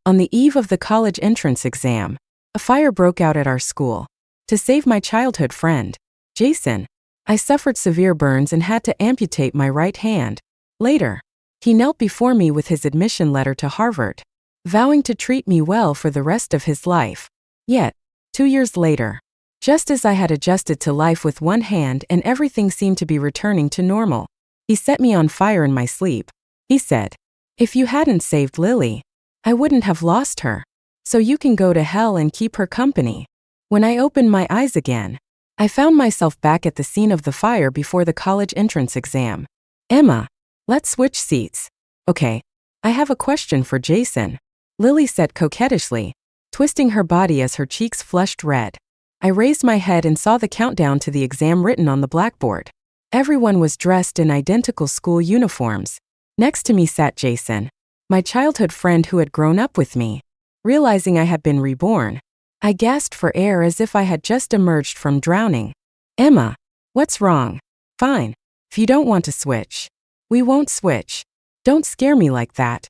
On the eve of the college entrance exam, a fire broke out at our school. To save my childhood friend, Jason, I suffered severe burns and had to amputate my right hand. Later, he knelt before me with his admission letter to Harvard, vowing to treat me well for the rest of his life. Yet, 2 years later, just as I had adjusted to life with one hand and everything seemed to be returning to normal, he set me on fire in my sleep. He said, "If you hadn't saved Lily, I wouldn't have lost her. So you can go to hell and keep her company." When I opened my eyes again, I found myself back at the scene of the fire before the college entrance exam. "Emma, let's switch seats." "Okay, I have a question for Jason," Lily said coquettishly, twisting her body as her cheeks flushed red. I raised my head and saw the countdown to the exam written on the blackboard. Everyone was dressed in identical school uniforms. Next to me sat Jason, my childhood friend who had grown up with me. Realizing I had been reborn, I gasped for air as if I had just emerged from drowning. "Emma, what's wrong?" "Fine. If you don't want to switch, we won't switch. Don't scare me like that.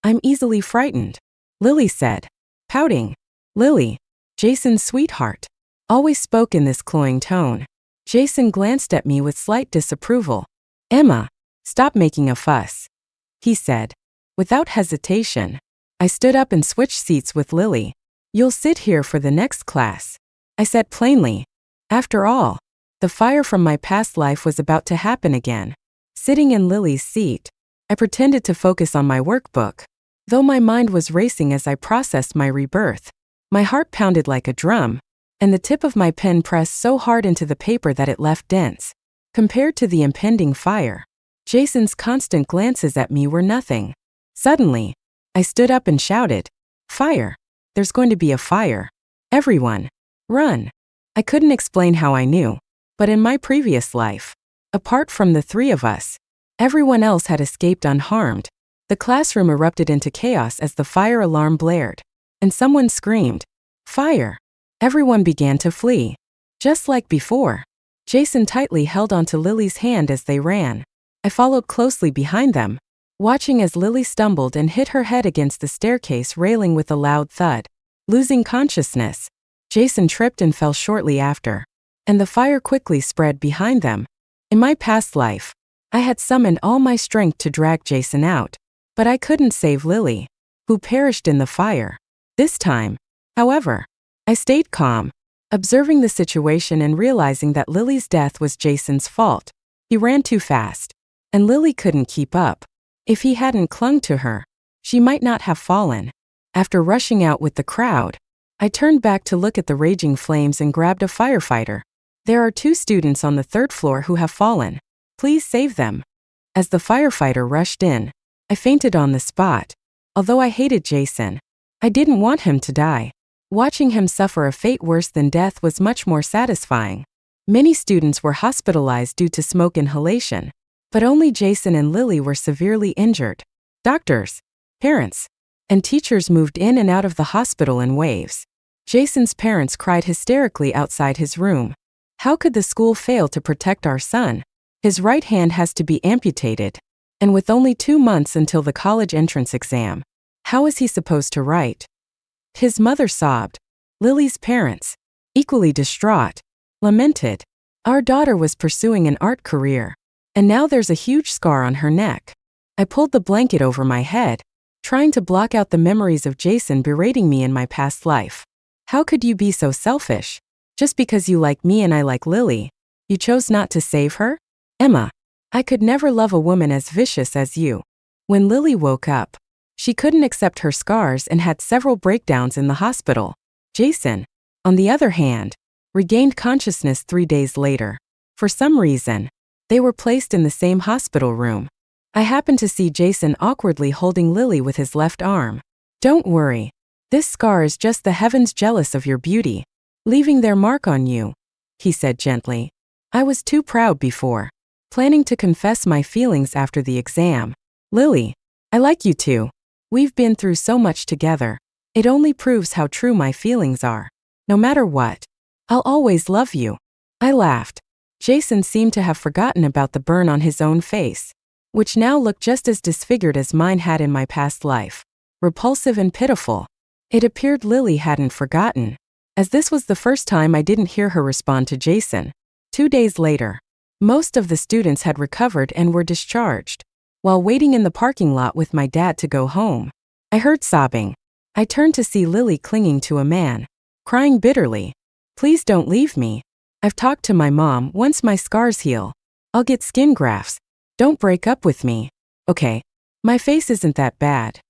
I'm easily frightened," Lily said, pouting. Lily, Jason's sweetheart, always spoke in this cloying tone. Jason glanced at me with slight disapproval. "Emma, stop making a fuss," he said. Without hesitation, I stood up and switched seats with Lily. "You'll sit here for the next class," I said plainly. After all, the fire from my past life was about to happen again. Sitting in Lily's seat, I pretended to focus on my workbook, though my mind was racing as I processed my rebirth. My heart pounded like a drum, and the tip of my pen pressed so hard into the paper that it left dents. Compared to the impending fire, Jason's constant glances at me were nothing. Suddenly, I stood up and shouted, "Fire! There's going to be a fire. Everyone, run!" I couldn't explain how I knew, but in my previous life, apart from the three of us, everyone else had escaped unharmed. The classroom erupted into chaos as the fire alarm blared, and someone screamed, "Fire!" Everyone began to flee. Just like before, Jason tightly held onto Lily's hand as they ran. I followed closely behind them, watching as Lily stumbled and hit her head against the staircase railing with a loud thud. Losing consciousness, Jason tripped and fell shortly after, and the fire quickly spread behind them. In my past life, I had summoned all my strength to drag Jason out, but I couldn't save Lily, who perished in the fire. This time, however, I stayed calm, observing the situation and realizing that Lily's death was Jason's fault. He ran too fast, and Lily couldn't keep up. If he hadn't clung to her, she might not have fallen. After rushing out with the crowd, I turned back to look at the raging flames and grabbed a firefighter. "There are 2 students on the 3rd floor who have fallen. Please save them." As the firefighter rushed in, I fainted on the spot. Although I hated Jason, I didn't want him to die. Watching him suffer a fate worse than death was much more satisfying. Many students were hospitalized due to smoke inhalation, but only Jason and Lily were severely injured. Doctors, parents, and teachers moved in and out of the hospital in waves. Jason's parents cried hysterically outside his room. How could the school fail to protect our son? His right hand has to be amputated, and with only 2 months until the college entrance exam, how is he supposed to write? His mother sobbed. Lily's parents, equally distraught, lamented. Our daughter was pursuing an art career, and now there's a huge scar on her neck. I pulled the blanket over my head, trying to block out the memories of Jason berating me in my past life. How could you be so selfish? Just because you like me and I like Lily, you chose not to save her? Emma, I could never love a woman as vicious as you. When Lily woke up, she couldn't accept her scars and had several breakdowns in the hospital. Jason, on the other hand, regained consciousness 3 days later. For some reason, they were placed in the same hospital room. I happened to see Jason awkwardly holding Lily with his left arm. "Don't worry. This scar is just the heavens jealous of your beauty, leaving their mark on you," he said gently. I was too proud before, planning to confess my feelings after the exam. "Lily, I like you too. We've been through so much together. It only proves how true my feelings are. No matter what, I'll always love you." I laughed. Jason seemed to have forgotten about the burn on his own face, which now looked just as disfigured as mine had in my past life. repulsive and pitiful. It appeared Lily hadn't forgotten, as this was the first time I didn't hear her respond to Jason. 2 days later, most of the students had recovered and were discharged. While waiting in the parking lot with my dad to go home, I heard sobbing. I turned to see Lily clinging to a man, crying bitterly. "Please don't leave me. I've talked to my mom. Once my scars heal, I'll get skin grafts. Don't break up with me, okay? My face isn't that bad,"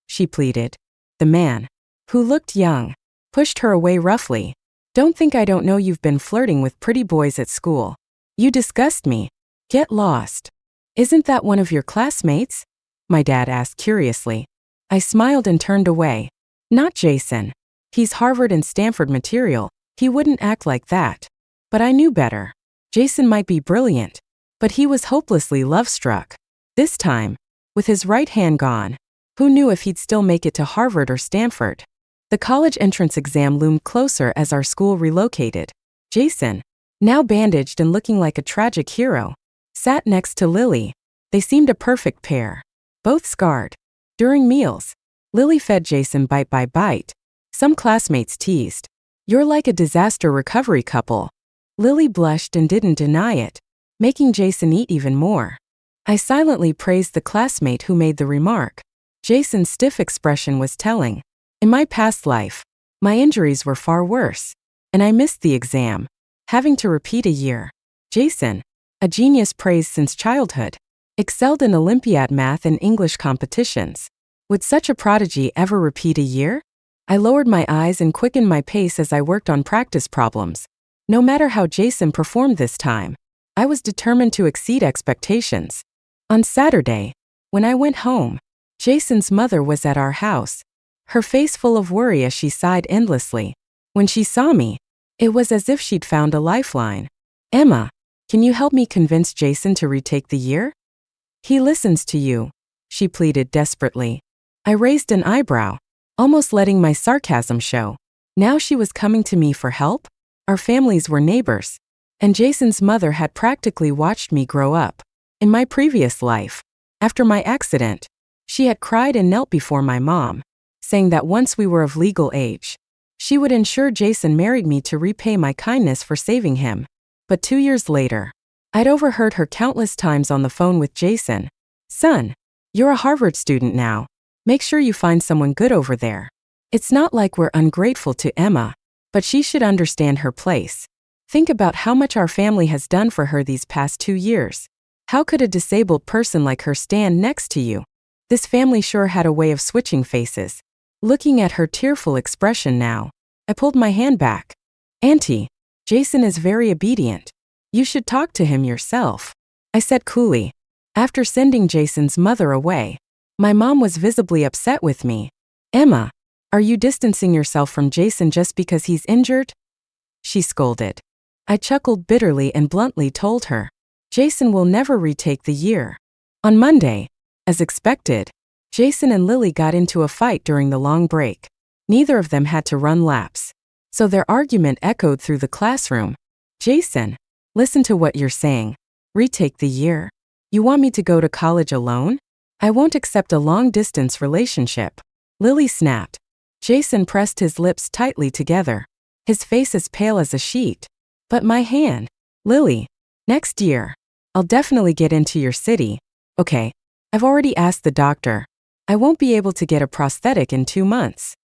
she pleaded. The man, who looked young, pushed her away roughly. "Don't think I don't know you've been flirting with pretty boys at school. You disgust me. Get lost." "Isn't that one of your classmates?" my dad asked curiously. I smiled and turned away. "Not Jason. He's Harvard and Stanford material. He wouldn't act like that." But I knew better. Jason might be brilliant, but he was hopelessly love-struck. This time, with his right hand gone, who knew if he'd still make it to Harvard or Stanford? The college entrance exam loomed closer as our school relocated. Jason, now bandaged and looking like a tragic hero, sat next to Lily. They seemed a perfect pair, both scarred. During meals, Lily fed Jason bite by bite. Some classmates teased, "You're like a disaster recovery couple." Lily blushed and didn't deny it, making Jason eat even more. I silently praised the classmate who made the remark. Jason's stiff expression was telling. In my past life, my injuries were far worse, and I missed the exam, having to repeat a year. Jason, a genius praised since childhood, excelled in Olympiad math and English competitions. Would such a prodigy ever repeat a year? I lowered my eyes and quickened my pace as I worked on practice problems. No matter how Jason performed this time, I was determined to exceed expectations. On Saturday, when I went home, Jason's mother was at our house, her face full of worry as she sighed endlessly. When she saw me, it was as if she'd found a lifeline. "Emma, can you help me convince Jason to retake the year? He listens to you," she pleaded desperately. I raised an eyebrow, almost letting my sarcasm show. Now she was coming to me for help? Our families were neighbors, and Jason's mother had practically watched me grow up. In my previous life, after my accident, she had cried and knelt before my mom, saying that once we were of legal age, she would ensure Jason married me to repay my kindness for saving him. But 2 years later, I'd overheard her countless times on the phone with Jason. "Son, you're a Harvard student now. Make sure you find someone good over there. It's not like we're ungrateful to Emma, but she should understand her place. Think about how much our family has done for her these past 2 years. How could a disabled person like her stand next to you?" This family sure had a way of switching faces. Looking at her tearful expression now, I pulled my hand back. "Auntie, Jason is very obedient. You should talk to him yourself," I said coolly. After sending Jason's mother away, my mom was visibly upset with me. "Emma, are you distancing yourself from Jason just because he's injured?" she scolded. I chuckled bitterly and bluntly told her, "Jason will never retake the year." On Monday, as expected, Jason and Lily got into a fight during the long break. Neither of them had to run laps, so their argument echoed through the classroom. "Jason, listen to what you're saying. Retake the year? You want me to go to college alone? I won't accept a long-distance relationship," Lily snapped. Jason pressed his lips tightly together, his face as pale as a sheet. "But my hand, Lily, next year, I'll definitely get into your city. Okay, I've already asked the doctor. I won't be able to get a prosthetic in 2 months."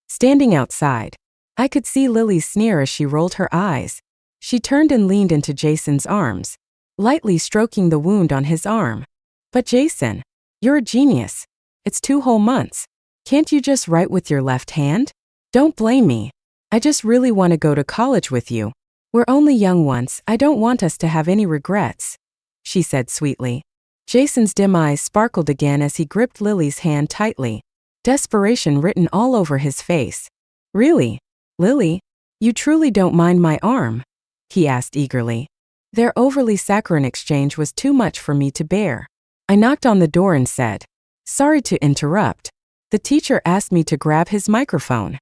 Standing outside, I could see Lily's sneer as she rolled her eyes. She turned and leaned into Jason's arms, lightly stroking the wound on his arm. "But Jason, you're a genius. It's 2 whole months. Can't you just write with your left hand? Don't blame me. I just really want to go to college with you. We're only young once. I don't want us to have any regrets," she said sweetly. Jason's dim eyes sparkled again as he gripped Lily's hand tightly, desperation written all over his face. "Really, Lily, you truly don't mind my arm?" he asked eagerly. Their overly saccharine exchange was too much for me to bear. I knocked on the door and said, "Sorry to interrupt. The teacher asked me to grab his microphone."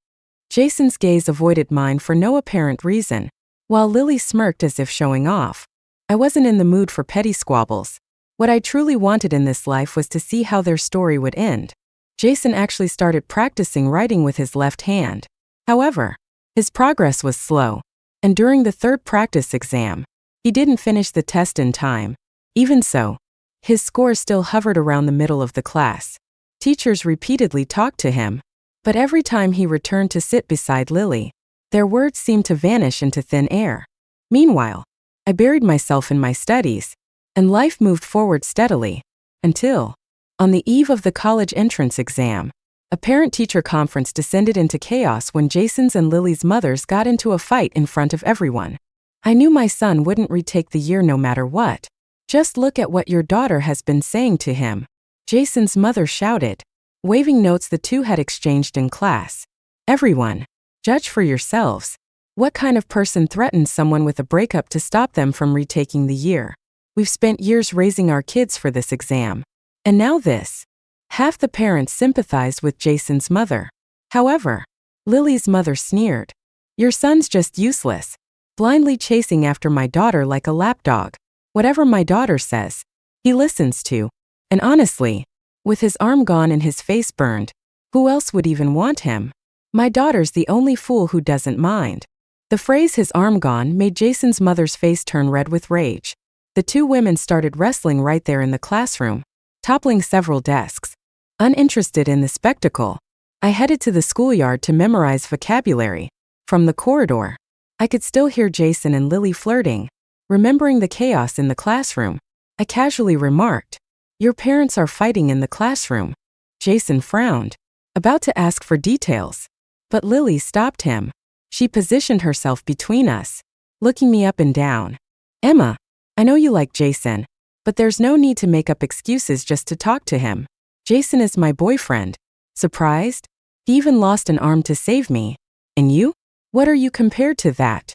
Jason's gaze avoided mine for no apparent reason, while Lily smirked as if showing off. I wasn't in the mood for petty squabbles. What I truly wanted in this life was to see how their story would end. Jason actually started practicing writing with his left hand. However, his progress was slow, and during the third practice exam, he didn't finish the test in time. Even so, his score still hovered around the middle of the class. Teachers repeatedly talked to him, but every time he returned to sit beside Lily, their words seemed to vanish into thin air. Meanwhile, I buried myself in my studies, and life moved forward steadily, until, on the eve of the college entrance exam, a parent-teacher conference descended into chaos when Jason's and Lily's mothers got into a fight in front of everyone. I knew my son wouldn't retake the year no matter what. Just look at what your daughter has been saying to him, Jason's mother shouted, waving notes the two had exchanged in class. Everyone, judge for yourselves. What kind of person threatens someone with a breakup to stop them from retaking the year? We've spent years raising our kids for this exam. And now this. Half the parents sympathized with Jason's mother. However, Lily's mother sneered. Your son's just useless, blindly chasing after my daughter like a lapdog. Whatever my daughter says, he listens to. And honestly, with his arm gone and his face burned, who else would even want him? My daughter's the only fool who doesn't mind. The phrase "his arm gone" made Jason's mother's face turn red with rage. The two women started wrestling right there in the classroom, toppling several desks. Uninterested in the spectacle, I headed to the schoolyard to memorize vocabulary. From the corridor, I could still hear Jason and Lily flirting. Remembering the chaos in the classroom, I casually remarked, "Your parents are fighting in the classroom." Jason frowned, about to ask for details. But Lily stopped him. She positioned herself between us, looking me up and down. "Emma, I know you like Jason, but there's no need to make up excuses just to talk to him. Jason is my boyfriend." Surprised? He even lost an arm to save me. "And you? What are you compared to that?"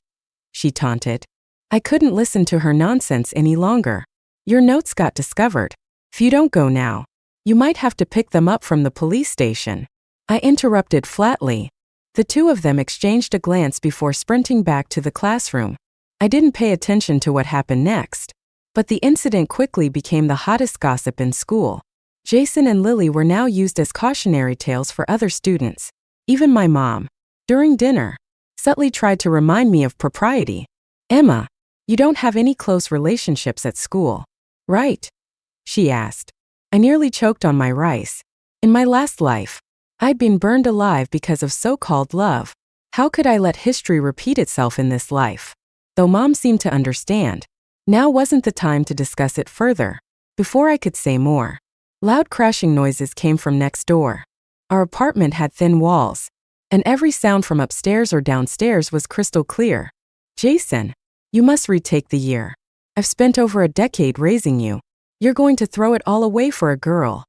she taunted. I couldn't listen to her nonsense any longer. "Your notes got discovered. If you don't go now, you might have to pick them up from the police station," I interrupted flatly. The two of them exchanged a glance before sprinting back to the classroom. I didn't pay attention to what happened next, but the incident quickly became the hottest gossip in school. Jason and Lily were now used as cautionary tales for other students. Even my mom, during dinner, subtly tried to remind me of propriety. "Emma, you don't have any close relationships at school, right?" she asked. I nearly choked on my rice. In my last life, I'd been burned alive because of so-called love. How could I let history repeat itself in this life? Though Mom seemed to understand, now wasn't the time to discuss it further. Before I could say more, loud crashing noises came from next door. Our apartment had thin walls, and every sound from upstairs or downstairs was crystal clear. "Jason, you must retake the year. I've spent over a decade raising you. You're going to throw it all away for a girl,"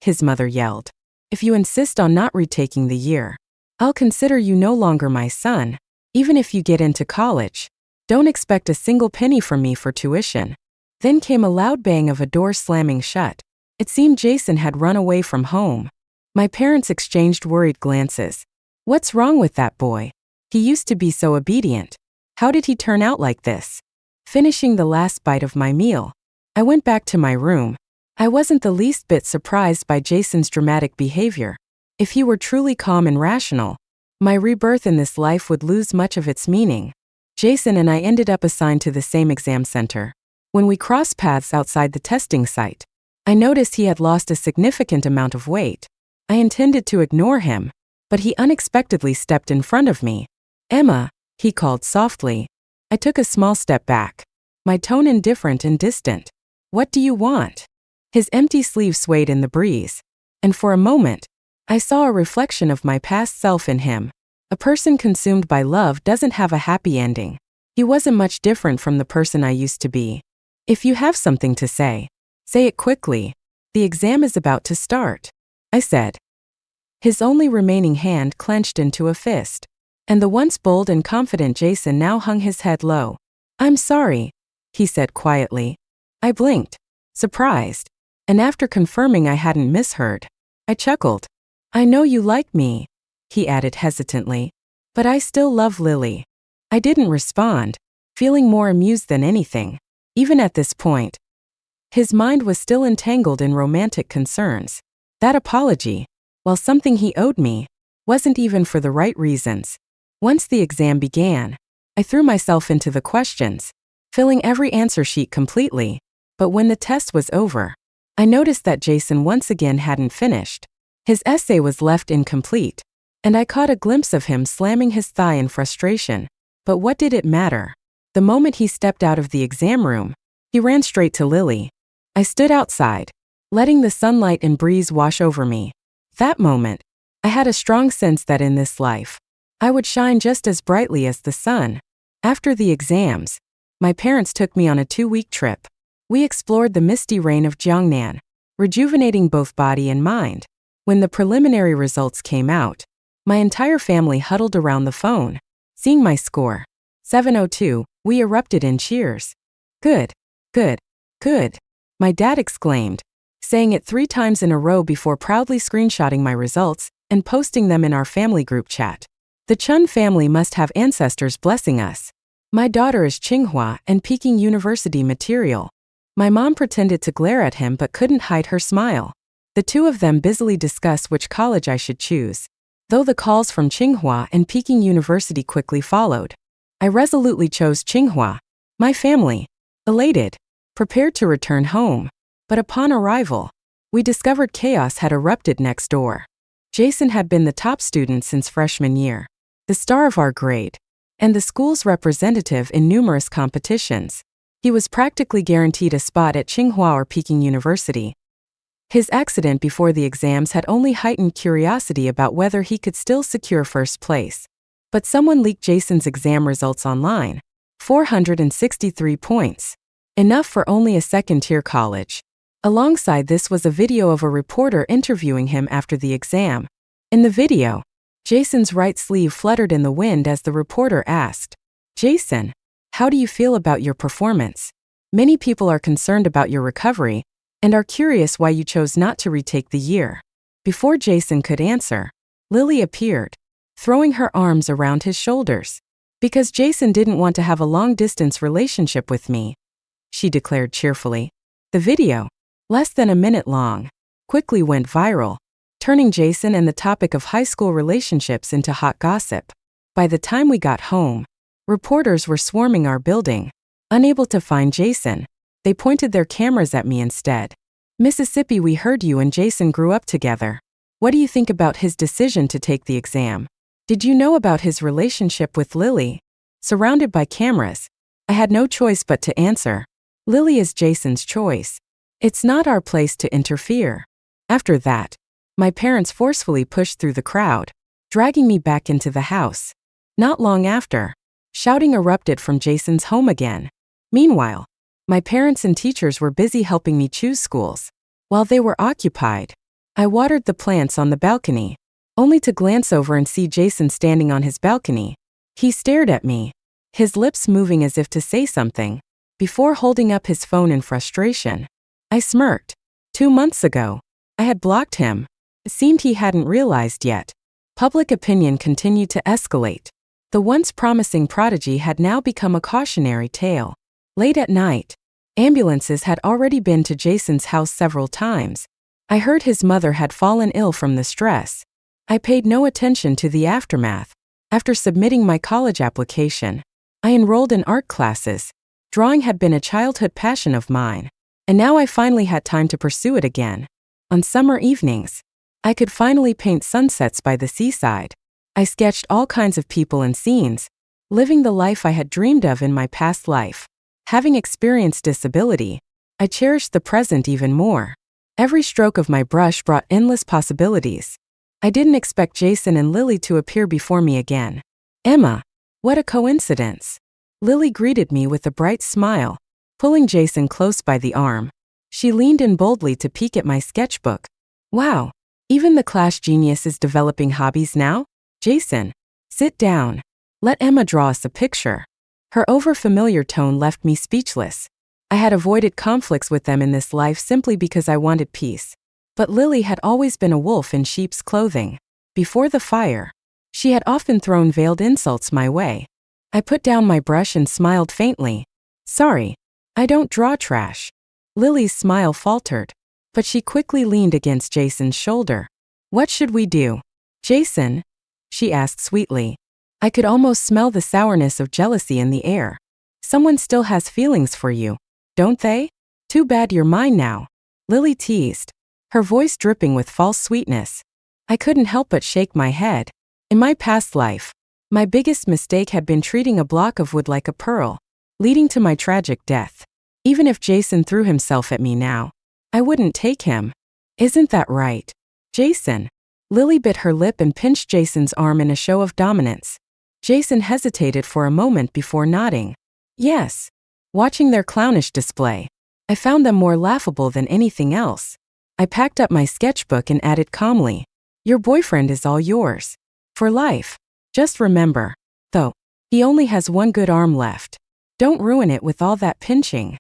his mother yelled. "If you insist on not retaking the year, I'll consider you no longer my son. Even if you get into college, don't expect a single penny from me for tuition." Then came a loud bang of a door slamming shut. It seemed Jason had run away from home. My parents exchanged worried glances. What's wrong with that boy? He used to be so obedient. How did he turn out like this? Finishing the last bite of my meal, I went back to my room. I wasn't the least bit surprised by Jason's dramatic behavior. If he were truly calm and rational, my rebirth in this life would lose much of its meaning. Jason and I ended up assigned to the same exam center. When we crossed paths outside the testing site, I noticed he had lost a significant amount of weight. I intended to ignore him, but he unexpectedly stepped in front of me. "Emma," he called softly. I took a small step back, my tone indifferent and distant. "What do you want?" His empty sleeve swayed in the breeze, and for a moment, I saw a reflection of my past self in him. A person consumed by love doesn't have a happy ending. He wasn't much different from the person I used to be. "If you have something to say it quickly. The exam is about to start," I said. His only remaining hand clenched into a fist, and the once bold and confident Jason now hung his head low. "I'm sorry," he said quietly. I blinked, surprised, and after confirming I hadn't misheard, I chuckled. "I know you like me," he added hesitantly, "but I still love Lily." I didn't respond, feeling more amused than anything. Even at this point, his mind was still entangled in romantic concerns. That apology, while something he owed me wasn't even for the right reasons. Once the exam began, I threw myself into the questions, filling every answer sheet completely, but when the test was over, I noticed that Jason once again hadn't finished. His essay was left incomplete, and I caught a glimpse of him slamming his thigh in frustration. But what did it matter? The moment he stepped out of the exam room, he ran straight to Lily. I stood outside, letting the sunlight and breeze wash over me. That moment, I had a strong sense that in this life, I would shine just as brightly as the sun. After the exams, my parents took me on a 2-week trip. We explored the misty rain of Jiangnan, rejuvenating both body and mind. When the preliminary results came out, my entire family huddled around the phone. Seeing my score, 702, we erupted in cheers. Good, good, good, my dad exclaimed, saying it 3 times in a row before proudly screenshotting my results and posting them in our family group chat. The Chun family must have ancestors blessing us. My daughter is Tsinghua and Peking University material. My mom pretended to glare at him but couldn't hide her smile. The two of them busily discuss which college I should choose, though the calls from Tsinghua and Peking University quickly followed. I resolutely chose Tsinghua. My family, elated, prepared to return home. But upon arrival, we discovered chaos had erupted next door. Jason had been the top student since freshman year, the star of our grade, and the school's representative in numerous competitions. He was practically guaranteed a spot at Tsinghua or Peking University. His accident before the exams had only heightened curiosity about whether he could still secure first place. But someone leaked Jason's exam results online. 463 points. Enough for only a second-tier college. Alongside this was a video of a reporter interviewing him after the exam. In the video, Jason's right sleeve fluttered in the wind as the reporter asked, "Jason, how do you feel about your performance? Many people are concerned about your recovery and are curious why you chose not to retake the year." Before Jason could answer, Lily appeared, throwing her arms around his shoulders. "Because Jason didn't want to have a long-distance relationship with me," she declared cheerfully. The video, less than a minute long, quickly went viral, turning Jason and the topic of high school relationships into hot gossip. By the time we got home, reporters were swarming our building. Unable to find Jason, they pointed their cameras at me instead. "Mississippi, we heard you and Jason grew up together. What do you think about his decision to take the exam? Did you know about his relationship with Lily?" Surrounded by cameras, I had no choice but to answer, "Lily is Jason's choice. It's not our place to interfere." After that, my parents forcefully pushed through the crowd, dragging me back into the house. Not long after, shouting erupted from Jason's home again. Meanwhile, my parents and teachers were busy helping me choose schools. While they were occupied, I watered the plants on the balcony, only to glance over and see Jason standing on his balcony. He stared at me, his lips moving as if to say something, before holding up his phone in frustration. I smirked. 2 months ago, I had blocked him. It seemed he hadn't realized yet. Public opinion continued to escalate. The once promising prodigy had now become a cautionary tale. Late at night, ambulances had already been to Jason's house several times. I heard his mother had fallen ill from the stress. I paid no attention to the aftermath. After submitting my college application, I enrolled in art classes. Drawing had been a childhood passion of mine, and now I finally had time to pursue it again. On summer evenings, I could finally paint sunsets by the seaside. I sketched all kinds of people and scenes, living the life I had dreamed of in my past life. Having experienced disability, I cherished the present even more. Every stroke of my brush brought endless possibilities. I didn't expect Jason and Lily to appear before me again. "Emma, what a coincidence." Lily greeted me with a bright smile, pulling Jason close by the arm. She leaned in boldly to peek at my sketchbook. "Wow, even the class genius is developing hobbies now? Jason, sit down. Let Emma draw us a picture." Her overfamiliar tone left me speechless. I had avoided conflicts with them in this life simply because I wanted peace. But Lily had always been a wolf in sheep's clothing. Before the fire, she had often thrown veiled insults my way. I put down my brush and smiled faintly. "Sorry, I don't draw trash." Lily's smile faltered, but she quickly leaned against Jason's shoulder. What should we do? Jason? She asked sweetly. I could almost smell the sourness of jealousy in the air. Someone still has feelings for you, don't they? Too bad you're mine now. Lily teased, her voice dripping with false sweetness. I couldn't help but shake my head. In my past life, my biggest mistake had been treating a block of wood like a pearl, leading to my tragic death. Even if Jason threw himself at me now, I wouldn't take him. Isn't that right, Jason? Lily bit her lip and pinched Jason's arm in a show of dominance. Jason hesitated for a moment before nodding. Yes. Watching their clownish display, I found them more laughable than anything else. I packed up my sketchbook and added calmly, your boyfriend is all yours. For life. Just remember, though, he only has one good arm left. Don't ruin it with all that pinching.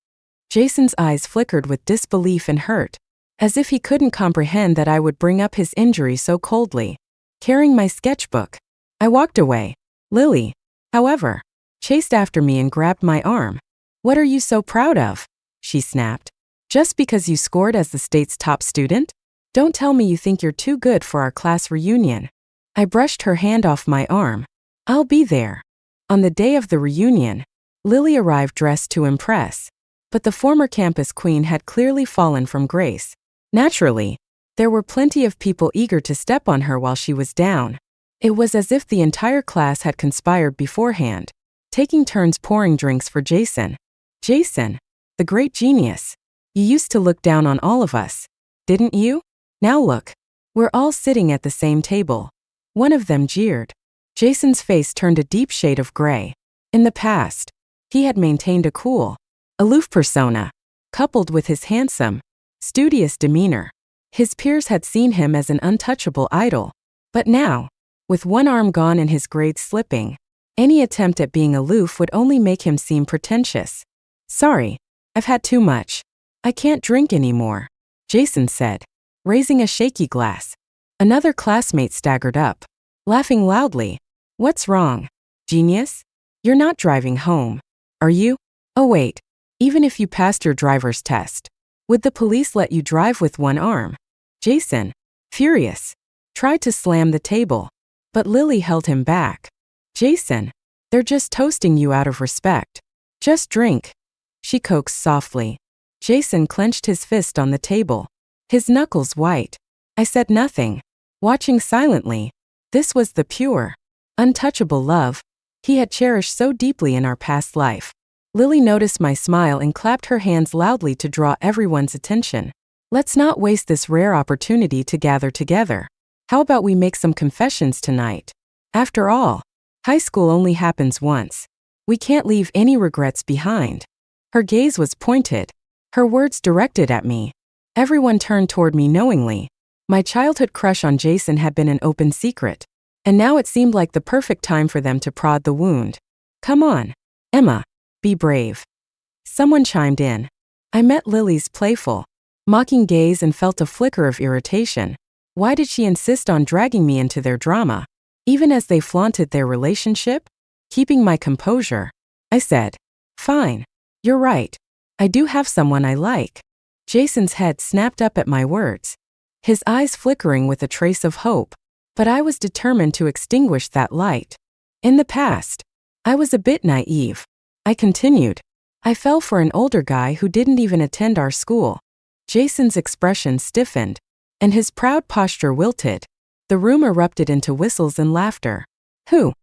Jason's eyes flickered with disbelief and hurt, as if he couldn't comprehend that I would bring up his injury so coldly. Carrying my sketchbook, I walked away. Lily, however, chased after me and grabbed my arm. What are you so proud of? She snapped. Just because you scored as the state's top student? Don't tell me you think you're too good for our class reunion. I brushed her hand off my arm. I'll be there. On the day of the reunion, Lily arrived dressed to impress. But the former campus queen had clearly fallen from grace. Naturally, there were plenty of people eager to step on her while she was down. It was as if the entire class had conspired beforehand, taking turns pouring drinks for Jason. Jason, the great genius. You used to look down on all of us, didn't you? Now look, we're all sitting at the same table. One of them jeered. Jason's face turned a deep shade of gray. In the past, he had maintained a cool, aloof persona, coupled with his handsome, studious demeanor. His peers had seen him as an untouchable idol. But now, with one arm gone and his grades slipping, any attempt at being aloof would only make him seem pretentious. Sorry, I've had too much. I can't drink anymore, Jason said, raising a shaky glass. Another classmate staggered up, laughing loudly. What's wrong, genius? You're not driving home, are you? Oh wait, even if you passed your driver's test, would the police let you drive with one arm? Jason, furious, tried to slam the table, but Lily held him back. Jason, they're just toasting you out of respect. Just drink, she coaxed softly. Jason clenched his fist on the table, his knuckles white. I said nothing, watching silently. This was the pure, untouchable love he had cherished so deeply in our past life. Lily noticed my smile and clapped her hands loudly to draw everyone's attention. Let's not waste this rare opportunity to gather together. How about we make some confessions tonight? After all, high school only happens once. We can't leave any regrets behind. Her gaze was pointed, her words directed at me. Everyone turned toward me knowingly. My childhood crush on Jason had been an open secret, and now it seemed like the perfect time for them to prod the wound. Come on, Emma, be brave. Someone chimed in. I met Lily's playful, mocking gaze and felt a flicker of irritation. Why did she insist on dragging me into their drama, even as they flaunted their relationship? Keeping my composure, I said, fine, you're right. I do have someone I like. Jason's head snapped up at my words, his eyes flickering with a trace of hope, but I was determined to extinguish that light. In the past, I was a bit naive. I continued. I fell for an older guy who didn't even attend our school. Jason's expression stiffened, and his proud posture wilted. The room erupted into whistles and laughter. Who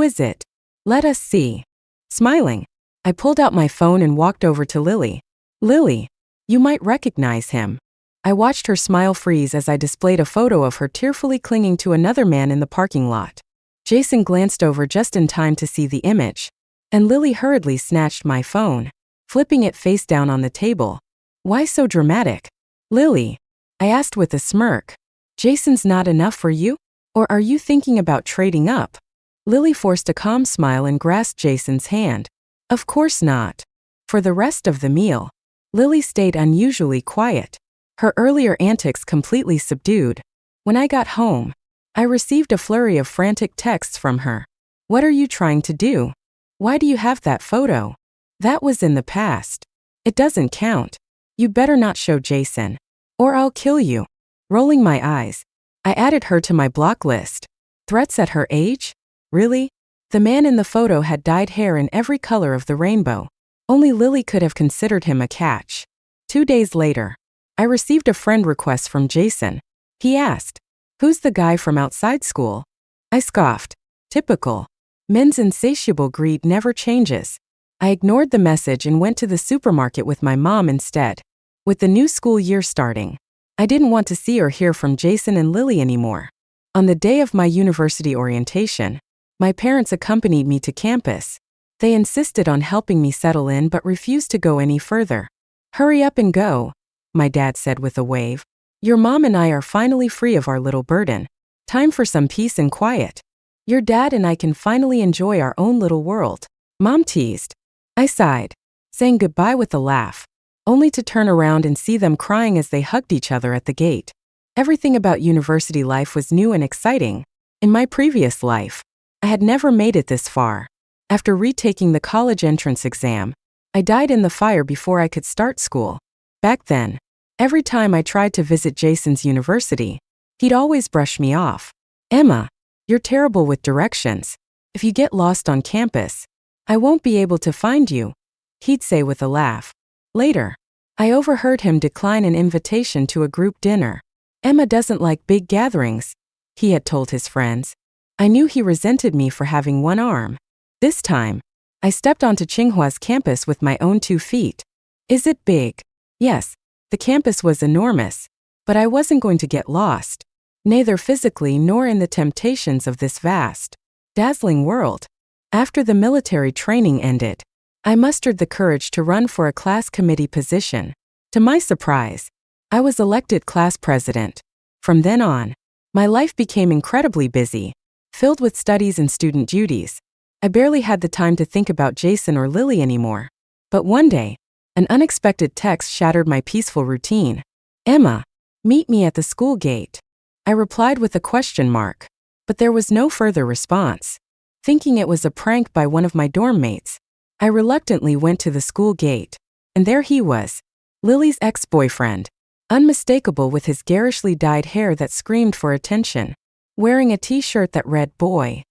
is it? Let us see. Smiling, I pulled out my phone and walked over to Lily. Lily, you might recognize him. I watched her smile freeze as I displayed a photo of her tearfully clinging to another man in the parking lot. Jason glanced over just in time to see the image, and Lily hurriedly snatched my phone, flipping it face down on the table. Why so dramatic? Lily, I asked with a smirk. Jason's not enough for you? Or are you thinking about trading up? Lily forced a calm smile and grasped Jason's hand. Of course not. For the rest of the meal, Lily stayed unusually quiet, her earlier antics completely subdued. When I got home, I received a flurry of frantic texts from her. What are you trying to do? Why do you have that photo? That was in the past. It doesn't count. You better not show Jason, or I'll kill you. Rolling my eyes, I added her to my block list. Threats at her age? Really? The man in the photo had dyed hair in every color of the rainbow. Only Lily could have considered him a catch. 2 days later, I received a friend request from Jason. He asked, "Who's the guy from outside school?" I scoffed. Typical. Men's insatiable greed never changes. I ignored the message and went to the supermarket with my mom instead. With the new school year starting, I didn't want to see or hear from Jason and Lily anymore. On the day of my university orientation, my parents accompanied me to campus. They insisted on helping me settle in but refused to go any further. "Hurry up and go," my dad said with a wave. "Your mom and I are finally free of our little burden. Time for some peace and quiet. Your dad and I can finally enjoy our own little world." Mom teased. I sighed, saying goodbye with a laugh, only to turn around and see them crying as they hugged each other at the gate. Everything about university life was new and exciting. In my previous life, I had never made it this far. After retaking the college entrance exam, I died in the fire before I could start school. Back then, every time I tried to visit Jason's university, he'd always brush me off. "Emma, you're terrible with directions. If you get lost on campus, I won't be able to find you," he'd say with a laugh. Later, I overheard him decline an invitation to a group dinner. "Emma doesn't like big gatherings," he had told his friends. I knew he resented me for having one arm. This time, I stepped onto Tsinghua's campus with my own 2 feet. Is it big? Yes, the campus was enormous, but I wasn't going to get lost, neither physically nor in the temptations of this vast, dazzling world. After the military training ended, I mustered the courage to run for a class committee position. To my surprise, I was elected class president. From then on, my life became incredibly busy, filled with studies and student duties. I barely had the time to think about Jason or Lily anymore. But one day, an unexpected text shattered my peaceful routine. "Emma, meet me at the school gate." I replied with a question mark, but there was no further response. Thinking it was a prank by one of my dorm mates, I reluctantly went to the school gate, and there he was, Lily's ex-boyfriend, unmistakable with his garishly dyed hair that screamed for attention, wearing a t-shirt that read "boy."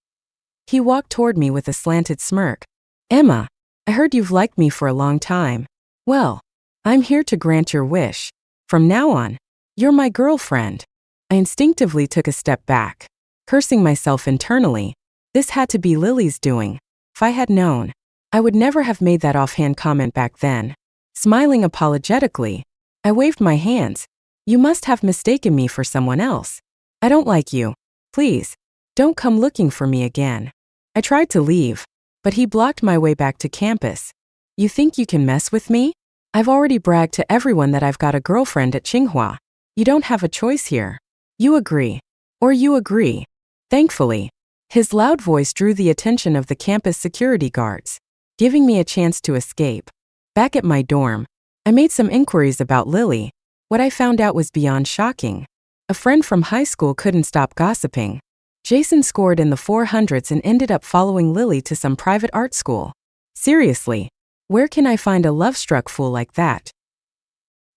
He walked toward me with a slanted smirk. "Emma, I heard you've liked me for a long time. Well, I'm here to grant your wish. From now on, you're my girlfriend." I instinctively took a step back, cursing myself internally. This had to be Lily's doing. If I had known, I would never have made that offhand comment back then. Smiling apologetically, I waved my hands. "You must have mistaken me for someone else. I don't like you. Please, don't come looking for me again." I tried to leave, but he blocked my way back to campus. "You think you can mess with me? I've already bragged to everyone that I've got a girlfriend at Tsinghua. You don't have a choice here. You agree, or you agree." Thankfully, his loud voice drew the attention of the campus security guards, giving me a chance to escape. Back at my dorm, I made some inquiries about Lily. What I found out was beyond shocking. A friend from high school couldn't stop gossiping. Jason scored in the 400s and ended up following Lily to some private art school. Seriously, where can I find a love-struck fool like that?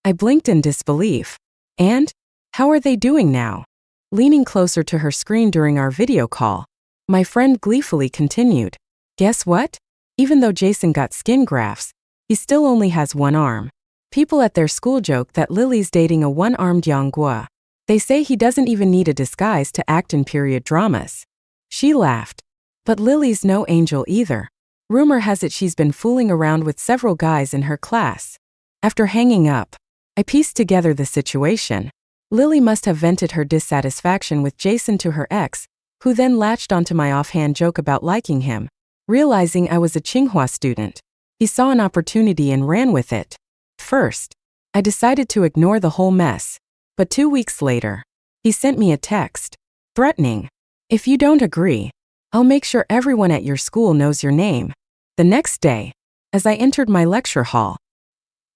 I blinked in disbelief. "And? How are they doing now?" Leaning closer to her screen during our video call, my friend gleefully continued. "Guess what? Even though Jason got skin grafts, he still only has one arm. People at their school joke that Lily's dating a one-armed Yonghua. They say he doesn't even need a disguise to act in period dramas." She laughed. "But Lily's no angel either. Rumor has it she's been fooling around with several guys in her class." After hanging up, I pieced together the situation. Lily must have vented her dissatisfaction with Jason to her ex, who then latched onto my offhand joke about liking him. Realizing I was a Tsinghua student, he saw an opportunity and ran with it. First, I decided to ignore the whole mess, but 2 weeks later, he sent me a text, threatening, "If you don't agree, I'll make sure everyone at your school knows your name." The next day, as I entered my lecture hall,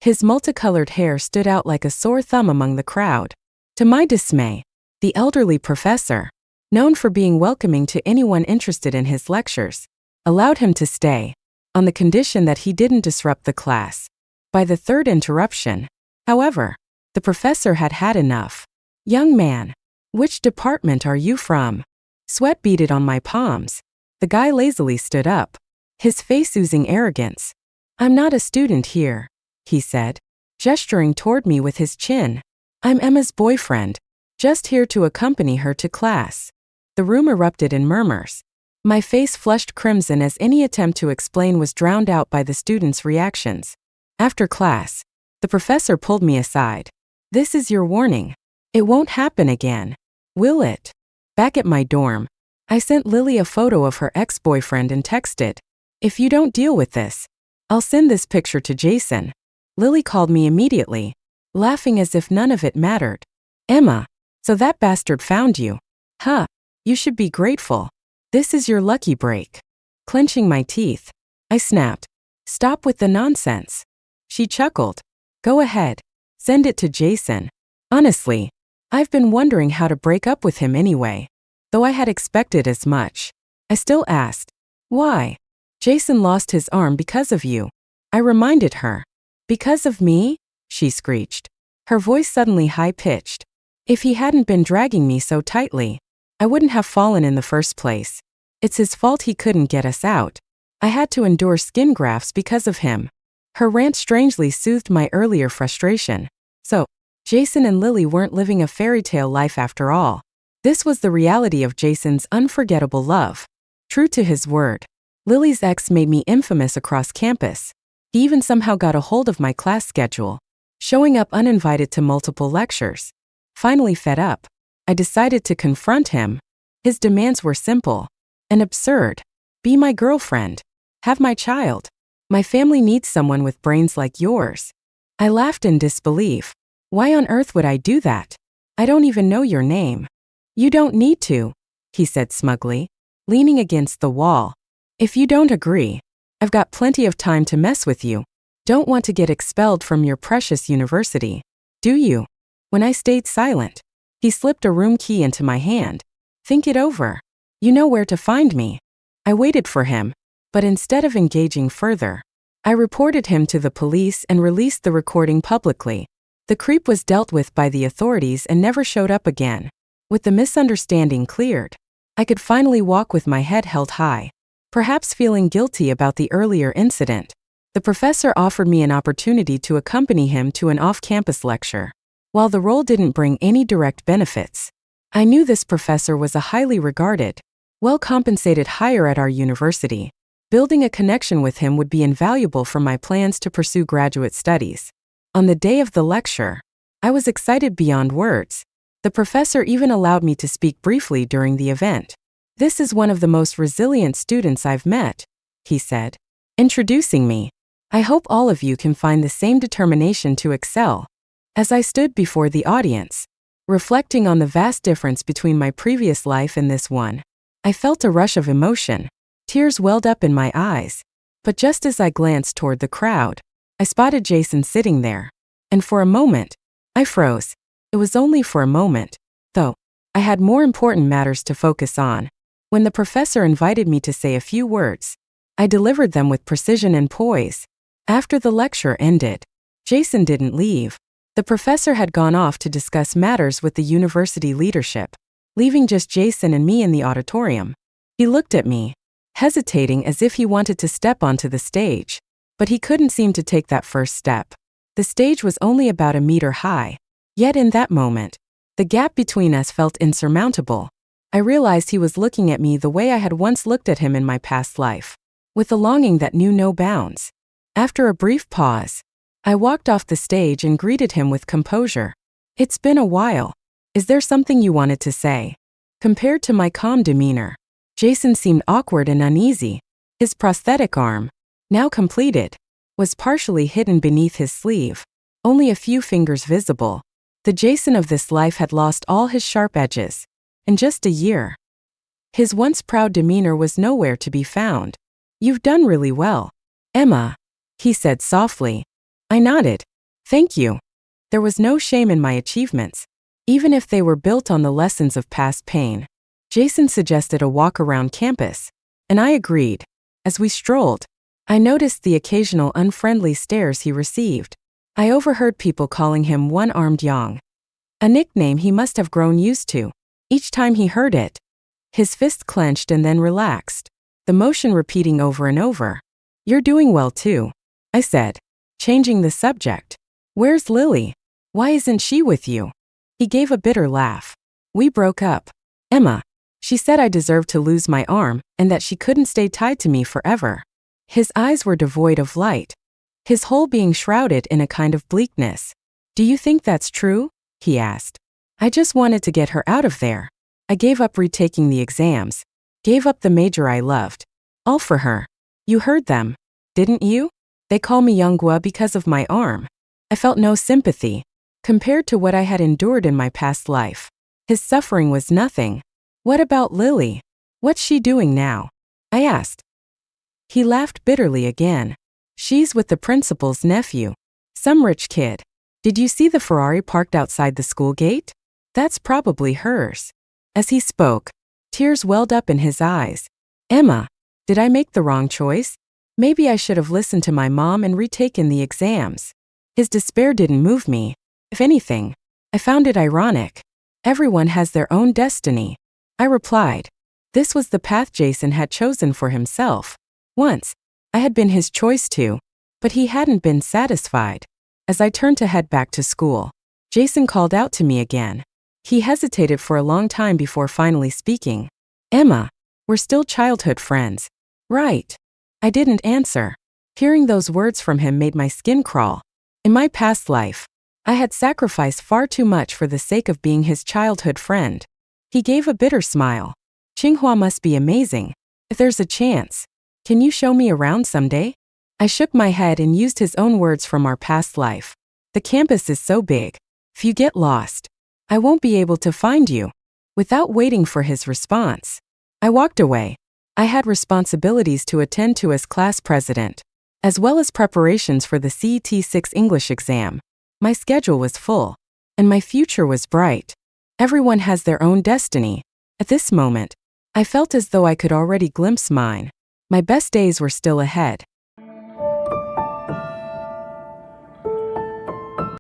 his multicolored hair stood out like a sore thumb among the crowd. To my dismay, the elderly professor, known for being welcoming to anyone interested in his lectures, allowed him to stay, on the condition that he didn't disrupt the class. By the third interruption, however, the professor had had enough. "Young man, Which department are you from? Sweat beaded on my palms. The guy lazily stood up, his face oozing arrogance. I'm not a student here, he said, gesturing toward me with his chin. I'm Emma's boyfriend, just here to accompany her to class. The room erupted in murmurs. My face flushed crimson as any attempt to explain was drowned out by the students' reactions. After class, the professor pulled me aside. This is your warning. It won't happen again, will it? Back at my dorm, I sent Lily a photo of her ex-boyfriend and texted, if you don't deal with this, I'll send this picture to Jason. Lily called me immediately, laughing as if none of it mattered. Emma, so that bastard found you. Huh, you should be grateful. This is your lucky break. Clenching my teeth, I snapped, stop with the nonsense. She chuckled. Go ahead, send it to Jason. Honestly, I've been wondering how to break up with him anyway. Though I had expected as much, I still asked, why? Jason lost his arm because of you. I reminded her. Because of me? She screeched, her voice suddenly high-pitched. If he hadn't been dragging me so tightly, I wouldn't have fallen in the first place. It's his fault he couldn't get us out. I had to endure skin grafts because of him. Her rant strangely soothed my earlier frustration. So, Jason and Lily weren't living a fairy tale life after all. This was the reality of Jason's unforgettable love. True to his word, Lily's ex made me infamous across campus. He even somehow got a hold of my class schedule, showing up uninvited to multiple lectures. Finally fed up, I decided to confront him. His demands were simple and absurd. Be my girlfriend. Have my child. My family needs someone with brains like yours. I laughed in disbelief. Why on earth would I do that? I don't even know your name. You don't need to, he said smugly, leaning against the wall. If you don't agree, I've got plenty of time to mess with you. Don't want to get expelled from your precious university, do you? When I stayed silent, he slipped a room key into my hand. Think it over. You know where to find me. I waited for him, but instead of engaging further, I reported him to the police and released the recording publicly. The creep was dealt with by the authorities and never showed up again. With the misunderstanding cleared, I could finally walk with my head held high. Perhaps feeling guilty about the earlier incident, the professor offered me an opportunity to accompany him to an off-campus lecture. While the role didn't bring any direct benefits, I knew this professor was a highly regarded, well-compensated hire at our university. Building a connection with him would be invaluable for my plans to pursue graduate studies. On the day of the lecture, I was excited beyond words. The professor even allowed me to speak briefly during the event. This is one of the most resilient students I've met, he said, introducing me. I hope all of you can find the same determination to excel. As I stood before the audience, reflecting on the vast difference between my previous life and this one, I felt a rush of emotion. Tears welled up in my eyes. But just as I glanced toward the crowd, I spotted Jason sitting there. And for a moment, I froze. It was only for a moment, though. I had more important matters to focus on. When the professor invited me to say a few words, I delivered them with precision and poise. After the lecture ended, Jason didn't leave. The professor had gone off to discuss matters with the university leadership, leaving just Jason and me in the auditorium. He looked at me, hesitating as if he wanted to step onto the stage, but he couldn't seem to take that first step. The stage was only about a meter high, yet in that moment, the gap between us felt insurmountable. I realized he was looking at me the way I had once looked at him in my past life, with a longing that knew no bounds. After a brief pause, I walked off the stage and greeted him with composure. It's been a while. Is there something you wanted to say? Compared to my calm demeanor, Jason seemed awkward and uneasy. His prosthetic arm, now completed, was partially hidden beneath his sleeve, only a few fingers visible. The Jason of this life had lost all his sharp edges. In just a year, his once proud demeanor was nowhere to be found. You've done really well, Emma, he said softly. I nodded. Thank you. There was no shame in my achievements, even if they were built on the lessons of past pain. Jason suggested a walk around campus, and I agreed. As we strolled, I noticed the occasional unfriendly stares he received. I overheard people calling him One-Armed Yang, a nickname he must have grown used to. Each time he heard it, his fist clenched and then relaxed, the motion repeating over and over. You're doing well too, I said, changing the subject. Where's Lily? Why isn't she with you? He gave a bitter laugh. We broke up. Emma. She said I deserved to lose my arm and that she couldn't stay tied to me forever. His eyes were devoid of light, his whole being shrouded in a kind of bleakness. Do you think that's true? He asked. I just wanted to get her out of there. I gave up retaking the exams, gave up the major I loved. All for her. You heard them, didn't you? They call me Younghua because of my arm. I felt no sympathy compared to what I had endured in my past life. His suffering was nothing. What about Lily? What's she doing now? I asked. He laughed bitterly again. She's with the principal's nephew. Some rich kid. Did you see the Ferrari parked outside the school gate? That's probably hers. As he spoke, tears welled up in his eyes. Emma, did I make the wrong choice? Maybe I should have listened to my mom and retaken the exams. His despair didn't move me. If anything, I found it ironic. Everyone has their own destiny. I replied. This was the path Jason had chosen for himself. Once, I had been his choice too, but he hadn't been satisfied. As I turned to head back to school, Jason called out to me again. He hesitated for a long time before finally speaking. Emma, we're still childhood friends, right? I didn't answer. Hearing those words from him made my skin crawl. In my past life, I had sacrificed far too much for the sake of being his childhood friend. He gave a bitter smile. Tsinghua must be amazing. If there's a chance, can you show me around someday? I shook my head and used his own words from our past life. The campus is so big. If you get lost, I won't be able to find you. Without waiting for his response, I walked away. I had responsibilities to attend to as class president, as well as preparations for the CET 6 English exam. My schedule was full, and my future was bright. Everyone has their own destiny. At this moment, I felt as though I could already glimpse mine. My best days were still ahead.